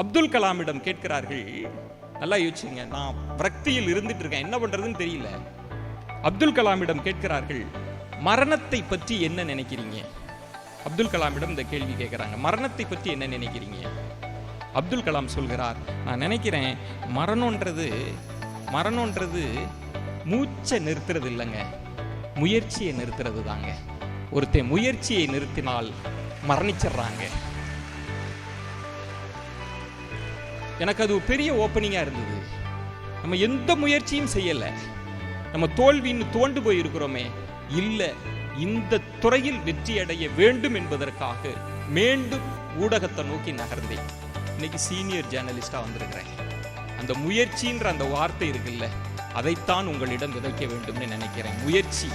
அப்துல் கலாமிடம் கேட்கிறார்கள், நல்லா யோசிச்சுங்க, நான் விரக்தியில் இருந்துட்டு இருக்கேன், என்ன பண்றதுன்னு தெரியல. அப்துல் கலாமிடம் கேட்கிறார்கள், மரணத்தை பற்றி என்ன நினைக்கிறீங்க? அப்துல் கலாமிடம் இந்த கேள்வி கேட்கிறாங்க, மரணத்தை பற்றி என்ன நினைக்கிறீங்க? அப்துல் கலாம் சொல்கிறார், நான் நினைக்கிறேன் மரணம்ன்றது மூச்சை நிறுத்துறது இல்லைங்க, முயற்சியை நிறுத்துறது தாங்க. ஒருத்தன் முயற்சியை நிறுத்தினால் மரணிச்சிடுறாங்க. எனக்கு அது பெரிய ஓப்பனிங்கா இருந்தது. நம்ம எந்த முயற்சியும் செய்யல, நம்ம தோல்வின்னு தோண்டு போய் இருக்கிறோமே, இல்ல இந்த துறையில் வெற்றி அடைய வேண்டும் என்பதற்காக மீண்டும் ஊடகத்தை நோக்கி நகர்ந்தேன். இன்னைக்கு சீனியர் ஜேர்னலிஸ்டா வந்திருக்கிறேன். அந்த முயற்சின்ற அந்த வார்த்தை இருக்குல்ல, அதைத்தான் உங்களிடம் விதைக்க வேண்டும்னு நினைக்கிறேன். முயற்சி